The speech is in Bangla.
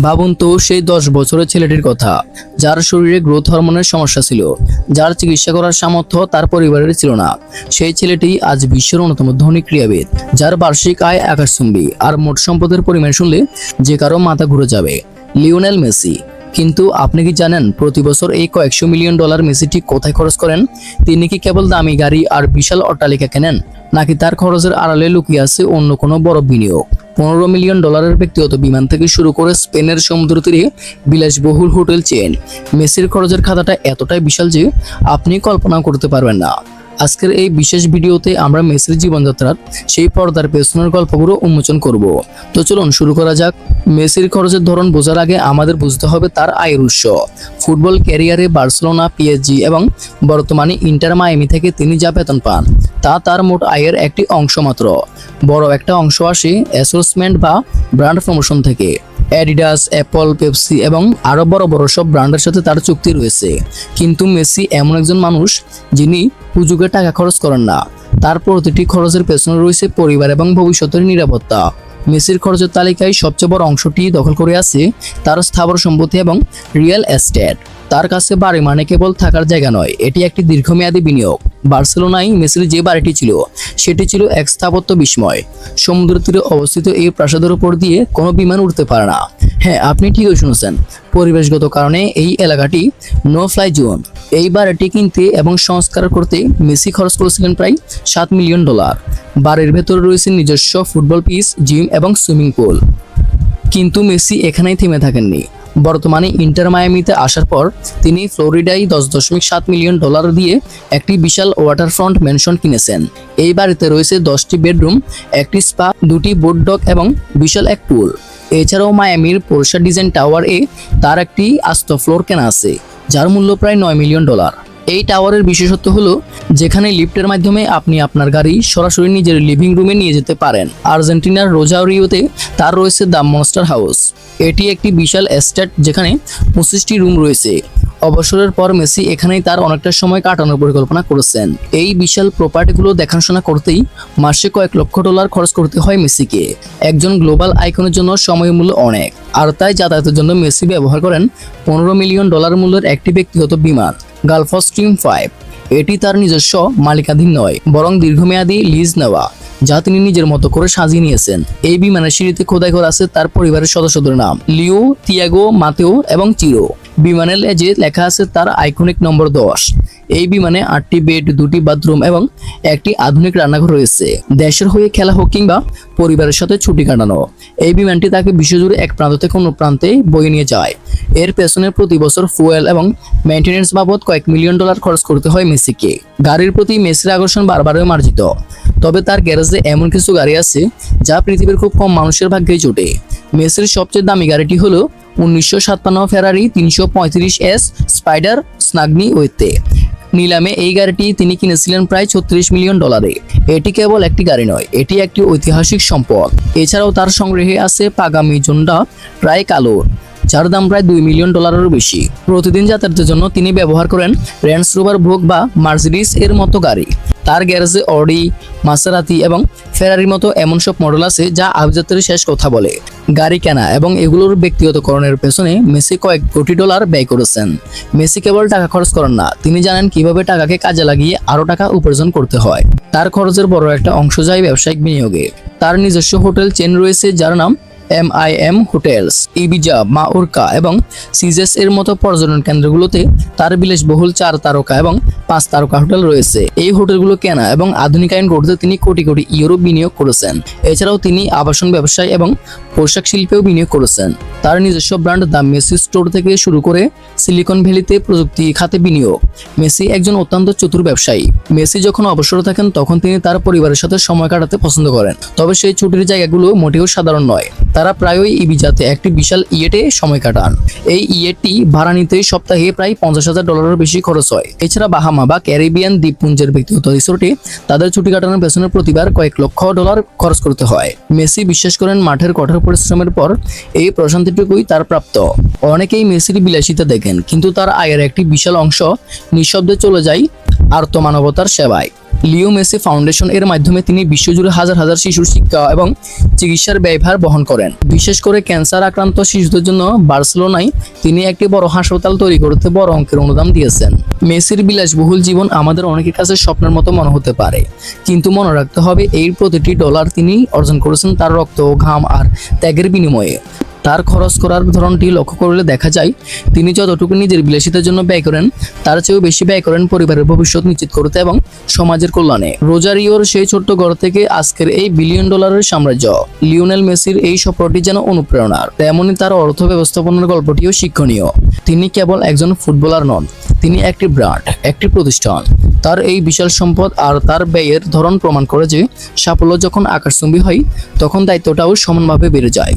ভাবুন তো সেই 10 বছরের ছেলেটির কথা, যার শরীরে গ্রোথ হরমোনের সমস্যা ছিল, যার চিকিৎসা করার সামর্থ্য তার পরিবারের ছিল না। সেই ছেলেটি আজ বিশ্বের অন্যতম ধনী ক্রীড়াবিদ, যার বার্ষিক আয় আকাশচুম্বী, আর মোট সম্পদের পরিমাণ শুনলে যে কারো মাথা ঘুরে যাবে। Lionel Messi. কিন্তু আপনি কি জানেন প্রতি বছর এই কয়েকশো মিলিয়ন ডলার মেসি ঠিক কোথায় খরচ করেন? তিনি কি কেবল দামি গাড়ি আর বিশাল অট্টালিকা কেনেন, নাকি তার খরচের আড়ালে লুকিয়ে আছে অন্য কোনো বড় বিনিয়োগ? 15 মিলিয়ন ডলারের ব্যক্তিগত বিমান থেকে শুরু করে স্পেনের সমুদ্র তীরে বিলাসবহুল হোটেল চেইন, মেসির খরচের খাতাটা এতটাই বিশাল যে আপনি কল্পনা করতে পারবেন না। আজকের এই বিশেষ ভিডিওতে আমরা মেসির জীবনযাত্রার সেই পর্দার পেছনের গল্পগুলো উন্মোচন করব। তো চলুন শুরু করা যাক। মেসির খরচের ধরন বোঝার আগে আমাদের বুঝতে হবে তার আয়ের উৎস। ফুটবল ক্যারিয়ারে বার্সেলোনা, পিএসজি এবং বর্তমানে ইন্টার মায়ামি থেকে তিনি যা বেতন পান তা তার মোট আয়ের একটি অংশ মাত্র। বড় একটা অংশ আসে অ্যাসোসিয়েশন বা ব্র্যান্ড প্রমোশন থেকে। অ্যাডিডাস, অ্যাপল, পেপসি এবং আরো বড় বড় সব ব্র্যান্ডের সাথে তার চুক্তি রয়েছে। কিন্তু মেসি এমন একজন মানুষ যিনি হুজুগে টাকা খরচ করেন না। তার প্রতিটি খরচের পেছনে রয়েছে পরিবার এবং ভবিষ্যতের নিরাপত্তা। মেসির খরচের তালিকায় সবচেয়ে বড় অংশটি দখল করে আছে তার স্থাবর সম্পত্তি এবং রিয়েল এস্টেট। তার কাছে বাড়ি মানে কেবল থাকার জায়গা নয়, এটি একটি দীর্ঘমেয়াদী বিনিয়োগ। বার্সেলোনায় মেসির যে বাড়িটি ছিল সেটি ছিল এক স্থাপত্য বিস্ময়। সমুদ্র তীরে অবস্থিত এই প্রাসাদের উপর দিয়ে কোনো বিমান উঠতে পারে না। হ্যাঁ, আপনি ঠিকই শুনেছেন, পরিবেশগত কারণে এই এলাকাটি নো ফ্লাই জোন। এই বাড়িটি কিনতে এবং সংস্কার করতে মেসি খরচ করেছিলেন প্রায় 7 মিলিয়ন ডলার। বাড়ির ভেতরে রয়েছে নিজস্ব ফুটবল পিচ, জিম এবং সুইমিং পুল। কিন্তু মেসি এখানেই থেমে থাকেননি। বর্তমানে ইন্টার মায়ামিতে আসার পর তিনি ফ্লোরিডায় 10.7 মিলিয়ন ডলার দিয়ে একটি বিশাল ওয়াটারফ্রন্ট ম্যানশন কিনেছেন। এই বাড়িতে রয়েছে 10টি বেডরুম, একটি স্পা, 2টি বোট ডক এবং বিশাল এক পুল। এছাড়াও মায়ামির পোরশা ডিজাইন টাওয়ার এ তার একটি আস্ত ফ্লোর কেনা আছে, যার মূল্য প্রায় 9 মিলিয়ন ডলার। এই টাওয়ারের বিশেষত্ব হলো যেখানে লিফটের মাধ্যমে আপনি আপনার গাড়ি সরাসরি নিজের লিভিং রুমে নিয়ে যেতে পারেন। আর্জেন্টিনার রোজারিওতে তার রয়েছে দ্য মনস্টার হাউস। এটি একটি বিশাল এস্টেট যেখানে 25টি রুম রয়েছে। অবসরের পর মেসি এখানেই তার অনেকটা সময় কাটানোর পরিকল্পনা করেছেন। এই বিশাল প্রপার্টিগুলো দেখাশোনা করতেই মাসে কয়েক লক্ষ ডলার খরচ করতে হয় মেসিকে। একজন গ্লোবাল আইকনের জন্য সময় মূল্য অনেক, আর তাই যাতায়াতের জন্য মেসি ব্যবহার করেন 15 মিলিয়ন ডলার মূল্যের একটি ব্যক্তিগত বিমান, গালফস্ট্রিম 5। এটি তার নিজস্ব মালিকাধীন নয়, বরং দীর্ঘমেয়াদী লিজ নেওয়া, যা তিনি নিজের মতো করে সাজিয়ে নিয়েছেন। এই বিমানের সিঁড়িতে খোদাই করা আছে তার পরিবারের সদস্যদের নাম, লিও, তিয়াগো, মাতেও এবং চিরো। বিমানের লেজে লেখা আছে তার আইকনিক নম্বর 10। এই বিমানে 8টি বেড, 2টি বাথরুম এবং একটি আধুনিক রান্নাঘর রয়েছে। দেশের হয়ে খেলা হোক কিংবা পরিবারের সাথে ছুটি কাটানো, এই বিমানটি তাকে বিশ্বজুড়ে এক প্রান্ত থেকে অন্য প্রান্তে বয়ে নিয়ে যায়। এর পেছনে প্রতি বছর ফুয়েল এবং মেইনটেনেন্স বাবদ কয়েক মিলিয়ন ডলার খরচ করতে হয় মেসিকে। গাড়ির প্রতি মেসির আকর্ষণ বারবারই মার্জিত, তবে তার গ্যারেজে এমন কিছু গাড়ি আছে যা পৃথিবীর খুব কম মানুষের ভাগ্যেই জোটে। মেসির সবচেয়ে দামি গাড়িটি হলো 1957 ফেরারি 335S স্পাইডার স্নাগনি ওয়েতে। নিলামে এই গাড়িটি তিনি কিনেছিলেন প্রায় 36 মিলিয়ন ডলারে। এটি কেবল একটি গাড়ি নয়, এটি একটি ঐতিহাসিক সম্পদ। এছাড়াও তার সংগ্রহে আছে পাগামি জোন্ডা প্রায় কালো, যার দাম প্রায় 2 মিলিয়ন ডলারেরও বেশি। প্রতিদিন যাতায়াতের জন্য তিনি ব্যবহার করেন রেঞ্জ রোভার ভোগ বা মার্সিডিজ এর মতো গাড়ি। তার গ্যারেজে অডি, মাসেরাতি এবং ফেরারির মতো এমন সব মডেল আছে যা আভিজাত্যের শেষ কথা বলে। গাড়ি কেনা এবং এগুলোর ব্যক্তিগতকরণের পেছনে মেসি কয়েক কোটি ডলার ব্যয় করেছেন। মেসি কেবল টাকা খরচ করেন না, তিনি জানেন কিভাবে টাকাকে কাজে লাগিয়ে আরো টাকা উপার্জন করতে হয়। তার খরচের বড় একটা অংশ যায় ব্যবসায়িক বিনিয়োগে। তার নিজস্ব হোটেল চেন রয়েছে যার নাম MIM হোটেলস, ইবিজা, মাওরকা এবং সিজেস এর মতো পর্যটন কেন্দ্রগুলোতে তার বিলাসবহুল 4 তারকা এবং 5 তারকা হোটেল রয়েছে। এই হোটেলগুলো কেনা এবং আধুনিকায়ন করতে তিনি কোটি কোটি ইউরো বিনিয়োগ করেছেন। এছাড়াও তিনি আবাসন ব্যবসায় এবং পোশাক শিল্পেও বিনিয়োগ করেছেন। তার নিজস্ব ব্র্যান্ড দ্য মেসি স্টোর থেকে শুরু করে সিলিকন ভ্যালিতে প্রযুক্তি খাতে বিনিয়োগ। মেসি একজন অত্যন্ত চতুর ব্যবসায়ী। মেসি যখন অবসরে থাকেন তখন তিনি তার পরিবারের সাথে সময় কাটাতে পছন্দ করেন, তবে সেই ছুটির জায়গাগুলো মোটেও সাধারণ নয়। তারা প্রায়ই ইবিজাতে একটি বিশাল ইয়েটে সময় কাটান। এই ইয়েটটি ভাড়া নিতেই সপ্তাহে প্রায় 50,000 ডলারের বেশি খরচ হয়। এছাড়া বাহামা বা ক্যারিবিয়ান দ্বীপপুঞ্জের ব্যক্তিগত রিসোর্টে তাদের ছুটি কাটানোর পেছনে প্রতিবার কয়েক লক্ষ ডলার খরচ করতে হয়। মেসি বিশ্বাস করেন মাঠের কঠোর পরিশ্রমের পর এই প্রশান্তিটুকুই তার প্রাপ্ত। অনেকেই মেসির বিলাসিতা দেখেন, কিন্তু তার আয়ের একটি বিশাল অংশ নিঃশব্দে চলে যায় আর্তমানবতার সেবায়। লিও মেসি ফাউন্ডেশন এর মাধ্যমে তিনি বিশ্বজুড়ে হাজার হাজার শিশুর শিক্ষা এবং চিকিৎসার ব্যয়ভার বহন করেন। বিশেষ করে ক্যান্সার আক্রান্ত শিশুদের জন্য বার্সেলোনায় তিনি একটি বড় হাসপাতাল তৈরি করতে বড় অঙ্কের অনুদান দিয়েছেন। মেসির বিলাসবহুল জীবন আমাদের অনেকের কাছে স্বপ্নের মতো মনে হতে পারে, কিন্তু মনে রাখতে হবে এই প্রতিটি ডলার তিনি অর্জন করেছেন তার রক্ত, ঘাম আর ত্যাগের বিনিময়ে। তার খরচ করার ধরনটি লক্ষ্য করলে দেখা যায় তিনি যতটুকু নিজের বিলাসিতার জন্য ব্যয় করেন তার চেয়েও বেশি ব্যয় করেন পরিবারের ভবিষ্যৎ নিশ্চিত করতে এবং সমাজের কল্যাণে। রোজারিওর সেই ছোট্ট ঘর থেকে আজকের এই বিলিয়ন ডলারের সাম্রাজ্য। লিওনেল মেসির এই স্বপ্নটি যেন অনুপ্রেরণার, তেমনি তার অর্থ ব্যবস্থাপনার গল্পটিও শিক্ষণীয়। তিনি কেবল একজন ফুটবলার নন, তিনি একটি ব্র্যান্ড, একটি প্রতিষ্ঠান। তার এই বিশাল সম্পদ আর তার ব্যয়ের ধরন প্রমাণ করে যে সাফল্য যখন আকাশচুম্বী হয় তখন দায়িত্বটাও সমানভাবে বেড়ে যায়।